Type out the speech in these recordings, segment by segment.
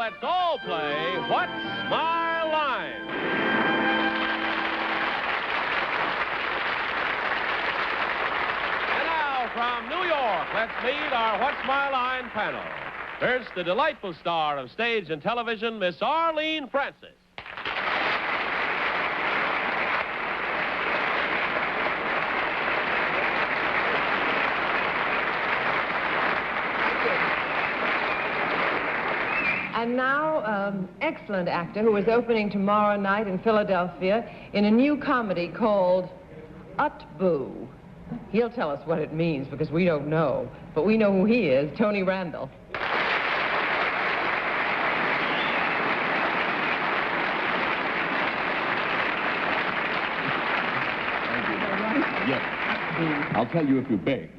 let's all play What's My Line? And now, from New York, let's meet our What's My Line panel. First, the delightful star of stage and television, Miss Arlene Francis. And now, excellent actor who is opening tomorrow night in Philadelphia in a new comedy called Ut-Boo. He'll tell us what it means because we don't know, but we know who he is, Tony Randall. Yes. I'll tell you if you beg.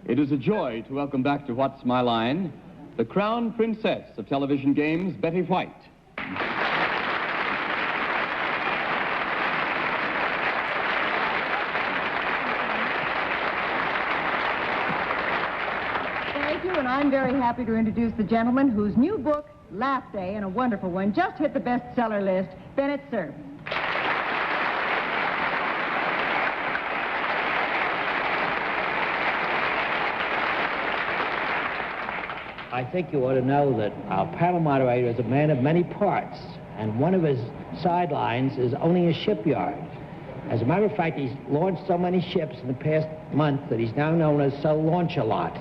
It is a joy to welcome back to What's My Line the crown princess of television games, Betty White. Thank you, and I'm very happy to introduce the gentleman whose new book, Laugh Day, and a wonderful one, just hit the bestseller list, Bennett Cerf. I think you ought to know that our panel moderator is a man of many parts, and one of his sidelines is owning a shipyard. As a matter of fact, he's launched so many ships in the past month that he's now known as Sir Launch-A-Lot.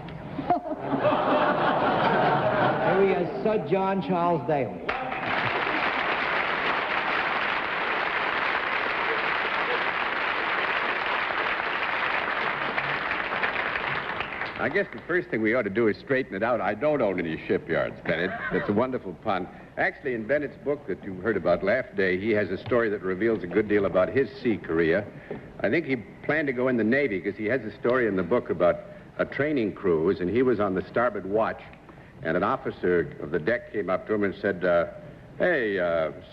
Here he is, Sir John Charles Daly. I guess the first thing we ought to do is straighten it out. I don't own any shipyards, Bennett. That's a wonderful pun. Actually, in Bennett's book that you heard about, Laugh Day, he has a story that reveals a good deal about his sea career. I think he planned to go in the Navy because he has a story in the book about a training cruise, and he was on the starboard watch, and an officer of the deck came up to him and said, hey,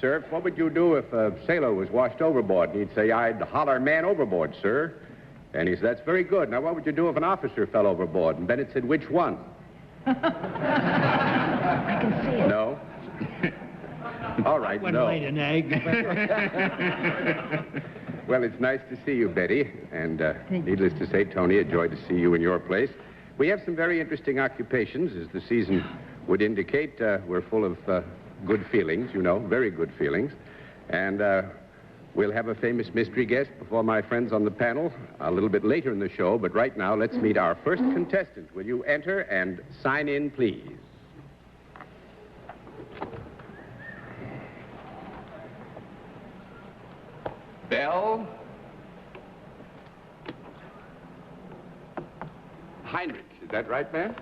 Cerf, what would you do if a sailor was washed overboard? And he'd say, I'd holler man overboard, sir. And he said, that's very good. Now, what would you do if an officer fell overboard? And Bennett said, which one? I can see it. No? All right, One no. laid an egg. Well, it's nice to see you, Betty. And needless to say, Tony, a joy to see you in your place. We have some very interesting occupations, as the season would indicate. We're full of good feelings, you know, very good feelings. And we'll have a famous mystery guest before my friends on the panel a little bit later in the show. But right now, let's meet our first contestant. Will you enter and sign in, please? Bell. Heinrich, is that right, man?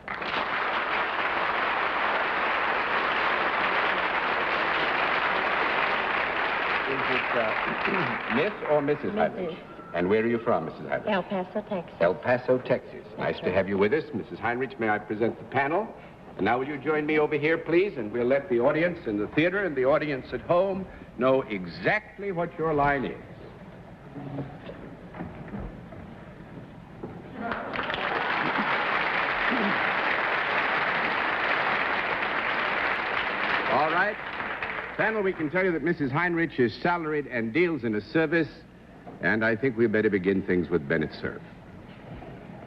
Is it Miss or Mrs. Heinrich? And where are you from, Mrs. Heinrich? El Paso, Texas. El Paso, Texas. Nice to have you with us. Mrs. Heinrich, may I present the panel? And now will you join me over here, please? And we'll let the audience in the theater and the audience at home know exactly what your line is. All right. Panel, we can tell you that Mrs. Heinrich is salaried and deals in a service, and I think we better begin things with Bennett Cerf.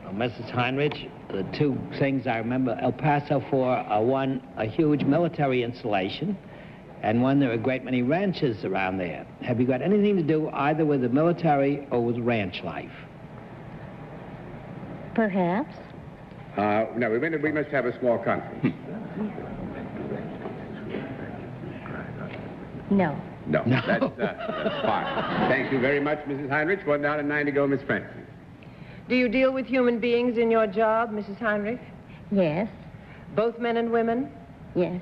Well, Mrs. Heinrich, the two things I remember El Paso for are, one, a huge military installation, and one, there are a great many ranches around there. Have you got anything to do either with the military or with ranch life? Perhaps. No, we must have a small conference. No. No, that's fine. Thank you very much, Mrs. Heinrich. 1 down and 9 to go, Miss Francis. Do you deal with human beings in your job, Mrs. Heinrich? Yes. Both men and women? Yes.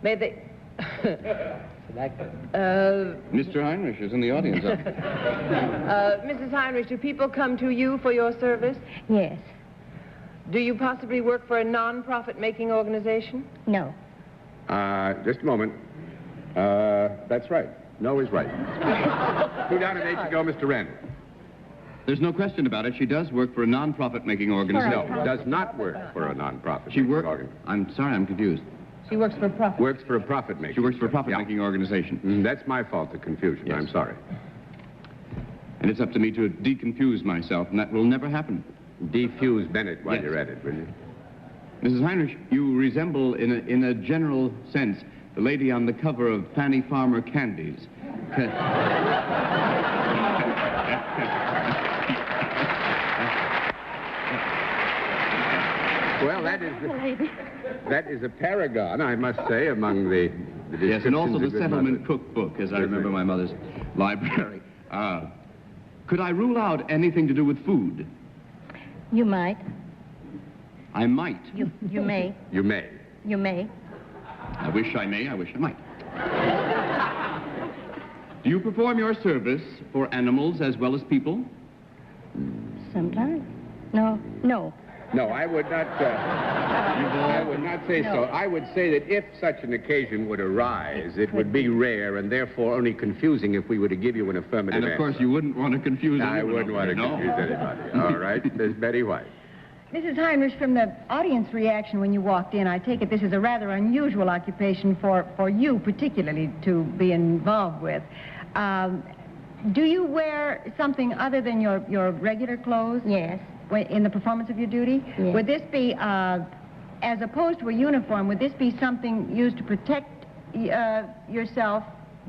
May they... Mr. Heinrich is in the audience. Mrs. Heinrich, do people come to you for your service? Yes. Do you possibly work for a non-profit making organization? No. Just a moment. That's right. No is right. 2 down and 8 to go, Mr. Randall. There's no question about it. She does work for a non-profit making organization. No, does not work for a non-profit. She works... organization. I'm sorry, I'm confused. She works for profit. Works for a profit-making. She works for a profit-making organization. That's my fault, the confusion. Yes. I'm sorry. And it's up to me to deconfuse myself, and that will never happen. Defuse Bennett while Yes. you're at it, will you? Mrs. Heinrich, you resemble, in a general sense, the lady on the cover of Fanny Farmer Candies. Well, that is a paragon, I must say, among the Yes, and also descriptions the of good settlement mothers. cookbook, as I remember my mother's library. Could I rule out anything to do with food? You might. I might. You may. You may. You may. I wish I may, I wish I might. Do you perform your service for animals as well as people? Sometimes. No. No. No, I would not. I would not say so. I would say that if such an occasion would arise, it would be rare and therefore only confusing if we were to give you an affirmative And of course, answer. you wouldn't want to confuse anyone. I wouldn't want to confuse anybody. All right, Miss Betty White. Mrs. Heinrich, from the audience reaction when you walked in, I take it this is a rather unusual occupation for you particularly to be involved with. Do you wear something other than your regular clothes? Yes. In the performance of your duty? Yes. Would this be, as opposed to a uniform, would this be something used to protect yourself,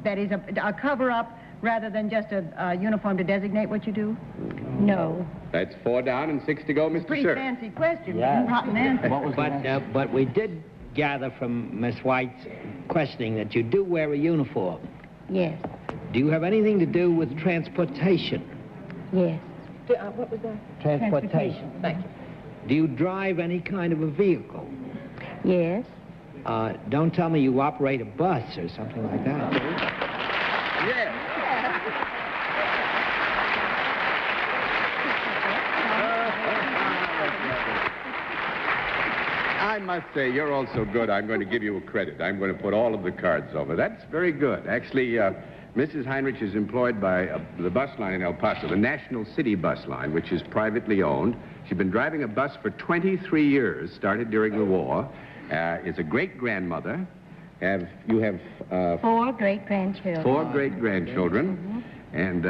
that is a cover-up, rather than just a uniform to designate what you do? No. That's 4 down and 6 to go, Mr. Pretty Cerf. fancy question. Yeah. Rotten answer. But we did gather from Miss White's questioning that you do wear a uniform. Yes. Do you have anything to do with transportation? Yes. What was that? Transportation. Thank you. Do you drive any kind of a vehicle? Yes. Don't tell me you operate a bus or something like that. Yes. I must say, you're all so good, I'm going to give you a credit. I'm going to put all of the cards over. That's very good. Actually, Mrs. Heinrich is employed by the bus line in El Paso, the National City Bus Line, which is privately owned. She's been driving a bus for 23 years, started during the war, is a great-grandmother. You have 4 great-grandchildren. 4 great-grandchildren, and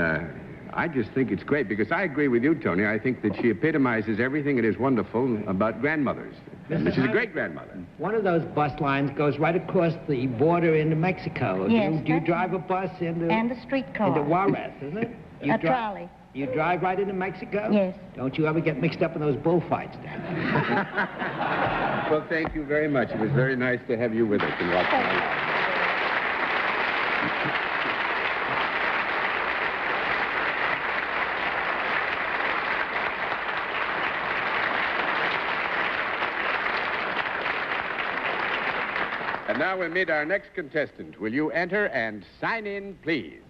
I just think it's great, because I agree with you, Tony. I think that she epitomizes everything that is wonderful about grandmothers. And she's a great-grandmother. One of those bus lines goes right across the border into Mexico. Yes, Do you drive a bus into... And a streetcar. Into Juarez, isn't it? A trolley. You drive right into Mexico? Yes. Don't you ever get mixed up in those bullfights down there? Well, thank you very much. It was very nice to have you with us in Watch My Life. And now we meet our next contestant. Will you enter and sign in, please?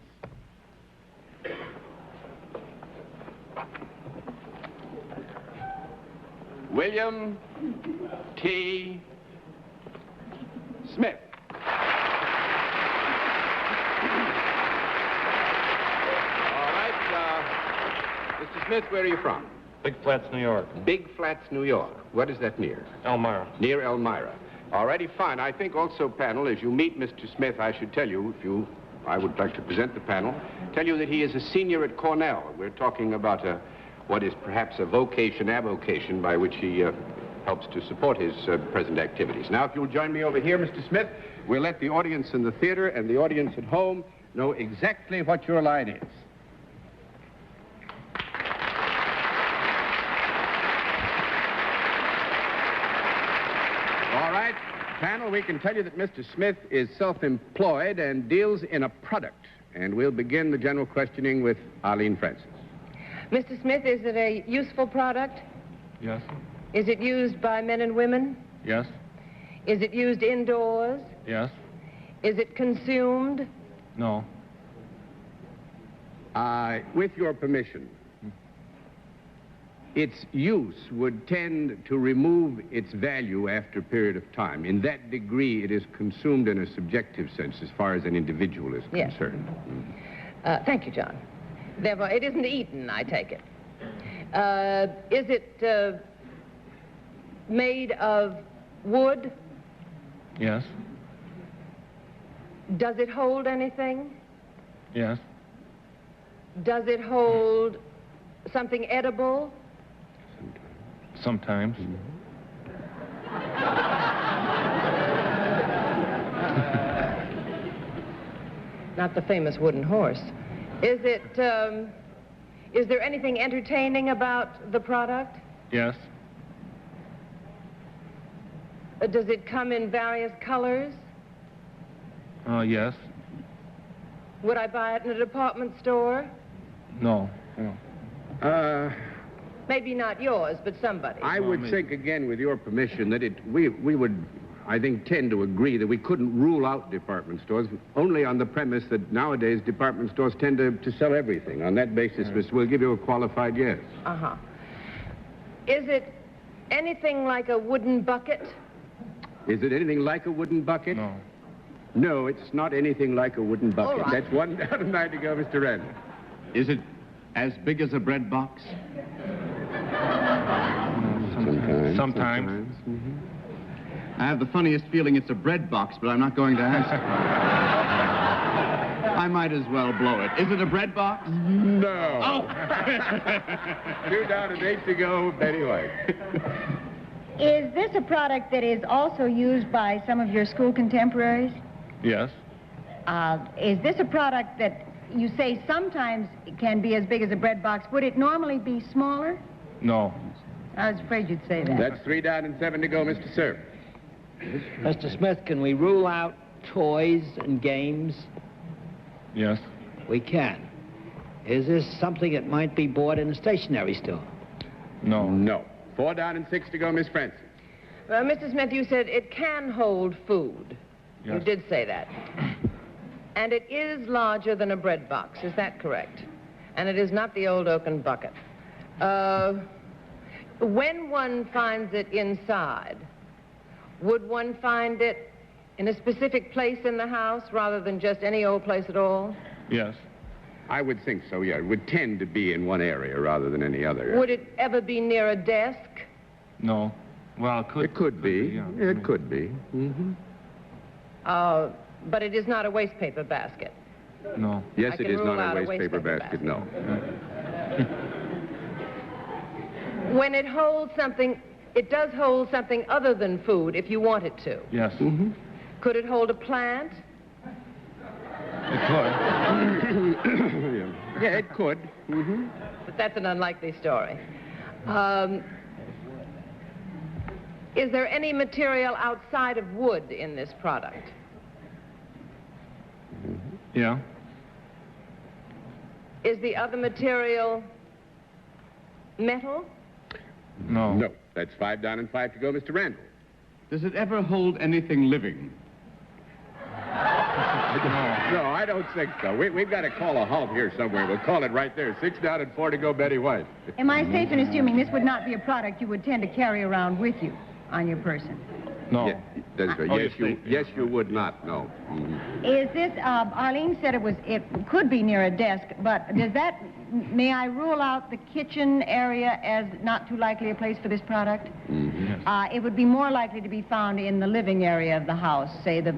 William T. Smith. All right, Mr. Smith, where are you from? Big Flats, New York. Big Flats, New York. What is that near? Elmira. Near Elmira. All righty, fine. I think also, panel, as you meet Mr. Smith, I should tell you, I would like to present the panel, tell you that he is a senior at Cornell. We're talking about what is perhaps a avocation by which he helps to support his present activities. Now, if you'll join me over here, Mr. Smith, we'll let the audience in the theater and the audience at home know exactly what your line is. All right, panel, we can tell you that Mr. Smith is self-employed and deals in a product. And we'll begin the general questioning with Arlene Francis. Mr. Smith, is it a useful product? Yes. Is it used by men and women? Yes. Is it used indoors? Yes. Is it consumed? No. With your permission, its use would tend to remove its value after a period of time. In that degree, it is consumed in a subjective sense as far as an individual is Yes. concerned. Thank you, John. Therefore, it isn't eaten, I take it. Is it made of wood? Yes. Does it hold anything? Yes. Does it hold something edible? Sometimes. Not the famous wooden horse. Is there anything entertaining about the product? Yes. Does it come in various colors? Yes. Would I buy it in a department store? No. No. Maybe not yours, but somebody. I would think, again, with your permission, that we would, I think, tend to agree that we couldn't rule out department stores, only on the premise that nowadays department stores tend to sell everything. On that basis, we'll give you a qualified yes. Uh-huh. Is it anything like a wooden bucket? Is it anything like a wooden bucket? No. No, it's not anything like a wooden bucket. All right. That's 1 down and 9 to go, Mr. Randall. Is it as big as a bread box? Sometimes. I have the funniest feeling it's a bread box, but I'm not going to ask. I might as well blow it. Is it a bread box? No. Oh! 2 down and 8 to go, Betty White. Is this a product that is also used by some of your school contemporaries? Yes. Is this a product that you say sometimes it can be as big as a bread box? Would it normally be smaller? No. I was afraid you'd say that. That's 3 down and 7 to go, Mr. Cerf. Mr. Smith, can we rule out toys and games? Yes. We can. Is this something that might be bought in a stationery store? No. No. 4 down and 6 to go, Miss Francis. Mr. Smith, you said it can hold food. Yes. You did say that. And it is larger than a bread box, is that correct? And it is not the old oaken bucket. When one finds it inside, would one find it in a specific place in the house rather than just any old place at all? Yes. I would think so, yeah. It would tend to be in one area rather than any other. Would it ever be near a desk? No. Well, It could be. yeah. It could be. Mm-hmm. But it is not a waste paper basket. No. Yes, I it can is rule not out a waste paper basket, no. When it holds something, it does hold something other than food if you want it to. Yes. Mm-hmm. Could it hold a plant? It could. Yeah, it could. Mm-hmm. But that's an unlikely story. Is there any material outside of wood in this product? Yeah. Is the other material metal? No. No. That's 5 down and 5 to go, Mr. Randall. Does it ever hold anything living? No, I don't think so. We've got to call a halt here somewhere. We'll call it right there. 6 down and 4 to go, Betty White. Am I safe in assuming this would not be a product you would tend to carry around with you on your person? No. Yeah, that's right. Oh, Yes, you would not, no. Mm-hmm. Is this, Arlene said it could be near a desk, but does that, may I rule out the kitchen area as not too likely a place for this product? Mm-hmm. It would be more likely to be found in the living area of the house, say the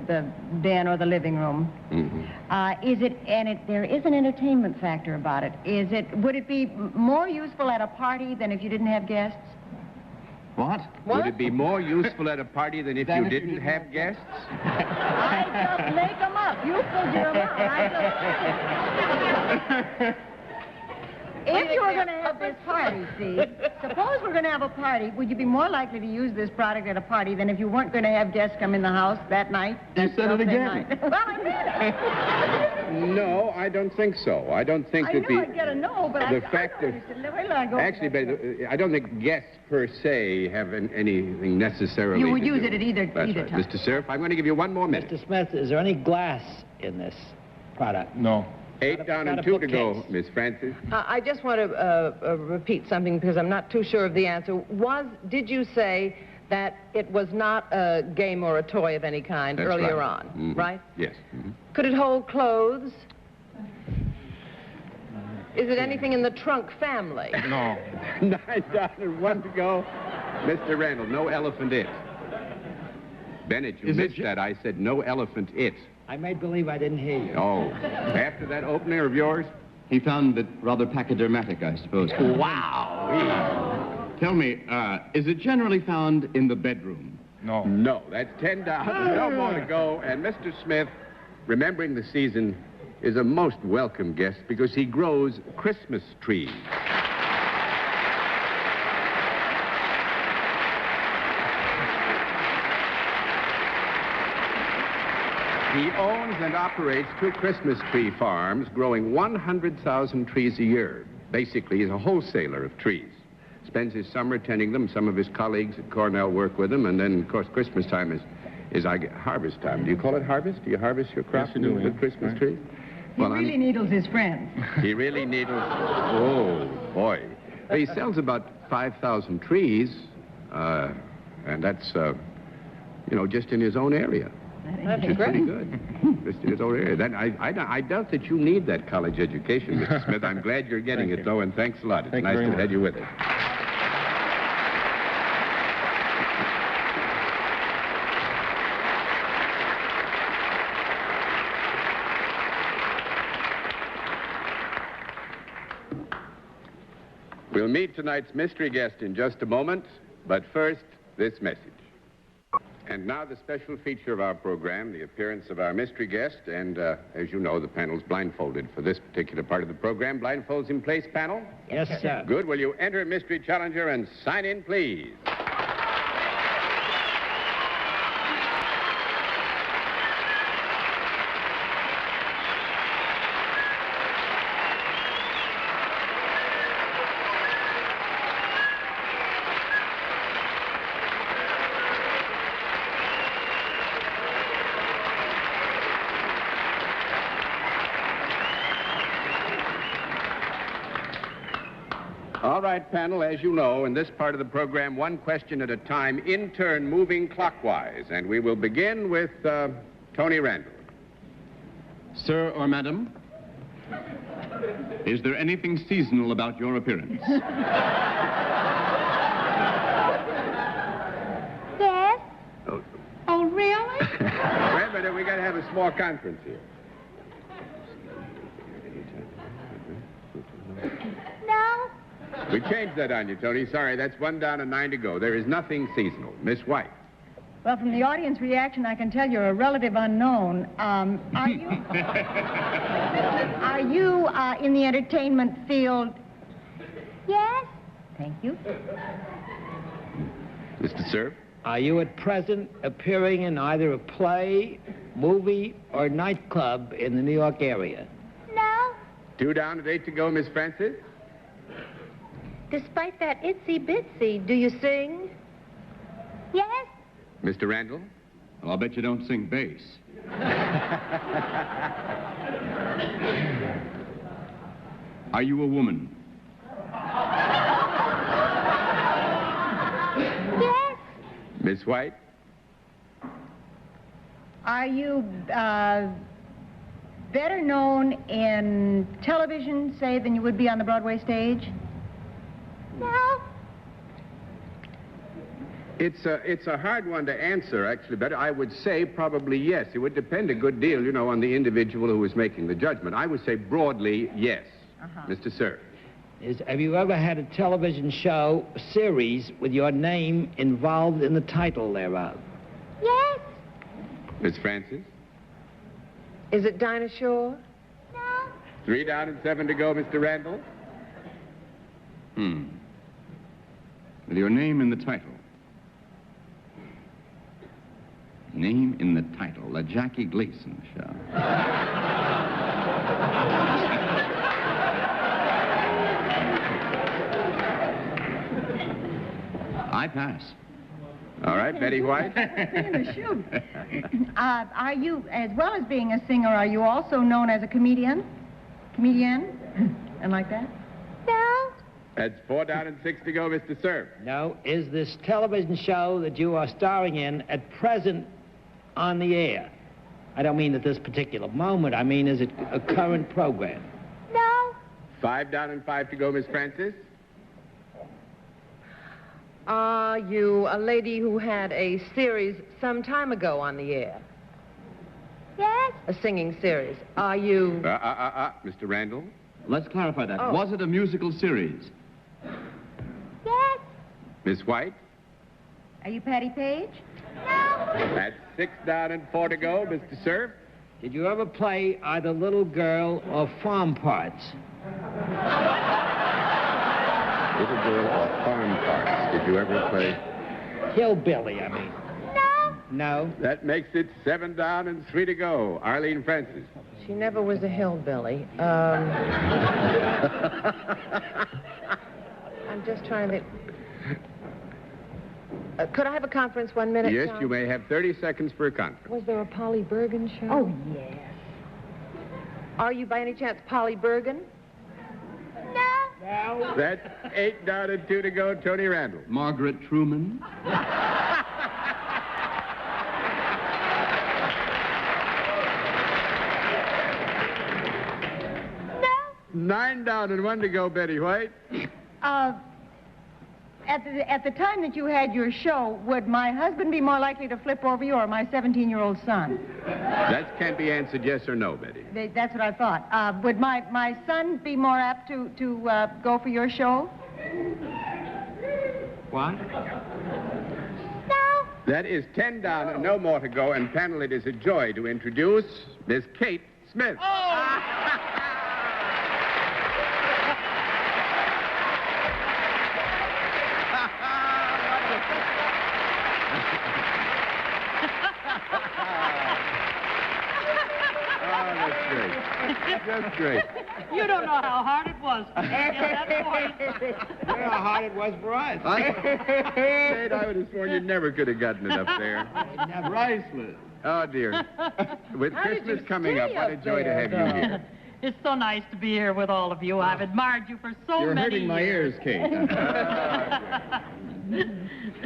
den or the living room. Mm-hmm. There is an entertainment factor about it. Would it be more useful at a party than if you didn't have guests? What? Would it be more useful at a party than if you didn't have guests? I just make them up. You figure them out. If you were going to have this party, see, suppose we're going to have a party, would you be more likely to use this product at a party than if you weren't going to have guests come in the house that night? You said it again. Night? Well, I did. No, I don't think so. I don't think I that knew I'd get a no, but the fact of... Actually, Betty, I don't think guests per se have anything necessarily You would to use do. it at either That's right. time. Mr. Cerf, I'm going to give you 1 more minute. Mr. Smith, is there any glass in this product? No. 8 down not and a 2 to go, bookcase. Miss Francis. I just want to repeat something because I'm not too sure of the answer. Did you say that it was not a game or a toy of any kind That's earlier right. on, Mhm. right? Yes. Mhm. Could it hold clothes? Is it anything in the trunk family? No. 9 down and 1 to go. Mr. Randall, no elephant it. Bennett, you Is it missed that. I said no elephant it. I made believe I didn't hear you. Oh, after that opener of yours? He found it rather pachydermatic, I suppose. Wow. Tell me, is it generally found in the bedroom? No. No, that's 10 down. No more to go. And Mr. Smith, remembering the season, is a most welcome guest because he grows Christmas trees. He owns and operates 2 Christmas tree farms, growing 100,000 trees a year. Basically, he's a wholesaler of trees. Spends his summer tending them. Some of his colleagues at Cornell work with him. And then, of course, Christmas time is harvest time. Do you call it harvest? Do you harvest your crop Yes, you do, with yeah. Christmas Right. trees? He really needles his friends. He really needles. Oh, boy. He sells about 5,000 trees, and that's, just in his own area. That's Which is pretty great. good. Just in his own area. Then I doubt that you need that college education, Mr. Smith. I'm glad you're getting Thank it, you. though, and thanks a lot. It's Thank you nice very to have much. you with us. We'll meet tonight's mystery guest in just a moment, but first, this message. And now the special feature of our program, the appearance of our mystery guest, and as you know, the panel's blindfolded for this particular part of the program. Blindfolds in place, panel? Yes, sir. Good. Will you enter Mystery Challenger and sign in, please? All right, panel, as you know, in this part of the program, 1 question at a time, in turn, moving clockwise. And we will begin with Tony Randall. Sir or madam, is there anything seasonal about your appearance? Yes? Oh, Oh, really? wait a minute, we got to have a small conference here. No? We changed that on you, Tony. Sorry, that's 1 down and 9 to go. There is nothing seasonal. Miss White. Well, from the audience reaction, I can tell you're a relative unknown. Are you in the entertainment field? Yes? Thank you. Mr. Cerf. Are you at present appearing in either a play, movie, or nightclub in the New York area? No? 2 down and 8 to go, Miss Francis. Despite that itsy bitsy, do you sing? Yes? Mr. Randall. Well, I'll bet you don't sing bass. Are you a woman? Yes? Miss White. Are you better known in television, say, than you would be on the Broadway stage? No? It's a hard one to answer, actually, but I would say probably yes. It would depend a good deal, on the individual who is making the judgment. I would say broadly yes. Mr. Cerf. Have you ever had a television show, series, with your name involved in the title thereof? Yes? Miss Francis. Is it Dinah Shore? No? 3 down and 7 to go, Mr. Randall. With your name in the title. Name in the title, The Jackie Gleason Show. I pass. All right, Betty White. Shoot. Are you, as well as being a singer, are you also known as a comedian? Comedian? And like that? No? That's 4 down and 6 to go, Mr. Cerf. No. Is this television show that you are starring in at present on the air? I don't mean at this particular moment. I mean, is it a current program? No? 5 down and 5 to go, Miss Francis. Are you a lady who had a series some time ago on the air? Yes? A singing series. Are you... Mr. Randall? Let's clarify that. Oh. Was it a musical series? Yes? Miss White? Are you Patty Page? No? That's 6 down and 4 to go, Mr. Cerf. Did you ever play either little girl or farm parts? Little girl or farm parts. Did you ever play? Hillbilly, I mean. No? No? That makes it 7 down and 3 to go. Arlene Francis. She never was a hillbilly. I'm just trying to think. Could I have a conference 1 minute, Yes, John? you may have 30 seconds for a conference. Was there a Polly Bergen show? Oh, yes. Are you by any chance Polly Bergen? No? That's 8 down and 2 to go, Tony Randall. Margaret Truman? No? 9 down and 1 to go, Betty White. At the time that you had your show, would my husband be more likely to flip over you or my 17-year-old son? That can be answered yes or no, Betty. That's what I thought. Would my son be more apt to go for your show? What? No? That is 10 down and no more to go, and panel, it is a joy to introduce Miss Kate Smith. Just great. You don't know how hard it was. That voice. You know how hard it was for us. Kate, I would have sworn you never could have gotten it up there. Priceless. Oh, dear. With How did Christmas you coming stay up, what a up joy to there, have you though? here. It's so nice to be here with all of you. I've admired you for so You're many hurting my years. ears, Kate.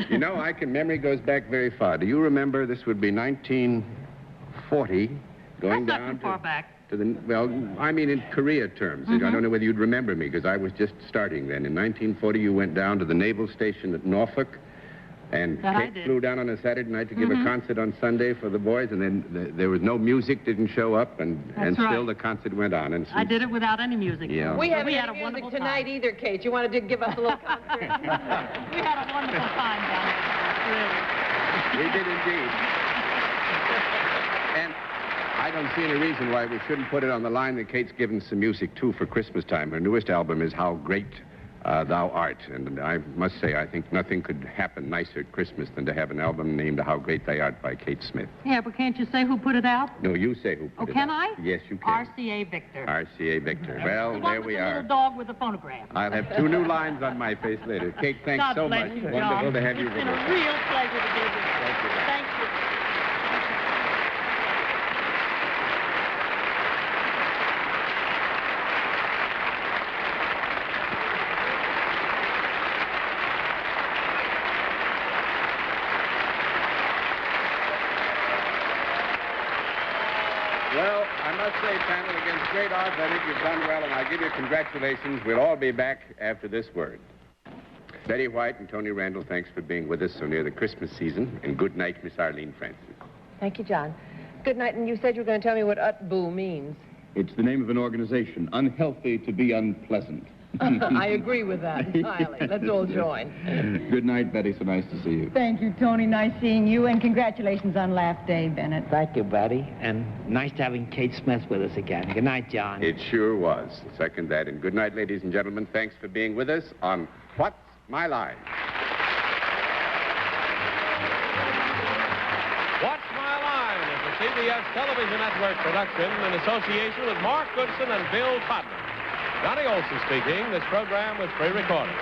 You know, memory goes back very far. Do you remember this would be 1940, going That's not down too far back. to the, well, I mean in career terms. I don't know whether you'd remember me, because I was just starting then. In 1940, you went down to the naval station at Norfolk, and That I Kate did. flew down on a Saturday night to give a concert on Sunday for the boys, and then there was no music, didn't show up, and still right. the concert went on. And I did it without any music. Yeah. We But haven't had had a music wonderful tonight time. either, Kate. You wanted to give us a little concert? We had a wonderful time down there. Really. We did indeed. And I don't see any reason why we shouldn't put it on the line that Kate's given some music, too, for Christmas time. Her newest album is How Great Thou Art. And I must say, I think nothing could happen nicer at Christmas than to have an album named How Great Thou Art by Kate Smith. Yeah, but can't you say who put it out? No, you say who Oh, put it can out. I? Yes, you can. RCA Victor. RCA Victor. Well, The one there with we the are. little dog with the phonograph. I'll have 2 new lines on my face later. Kate, thanks God so bless much. you, John. Wonderful to have you It's with been us. a real pleasure to be with you. Thank you. Thank you. Well, I must say, panel, against great odds, I think you've done well, and I give you congratulations. We'll all be back after this word. Betty White and Tony Randall, thanks for being with us so near the Christmas season. And good night, Miss Arlene Francis. Thank you, John. Good night, and you said you were going to tell me what Utboo means. It's the name of an organization, Unhealthy to be Unpleasant. I agree with that entirely. Let's all join. Good night, Betty. So nice to see you. Thank you, Tony. Nice seeing you, and congratulations on Laugh Day, Bennett. Thank you, Betty. And nice having Kate Smith with us again. Good night, John. It sure was. Second that. And good night, ladies and gentlemen. Thanks for being with us on What's My Line? What's My Line is a CBS television network production in association with Mark Goodson and Bill Codman. Johnny Olson speaking. This program was pre-recorded.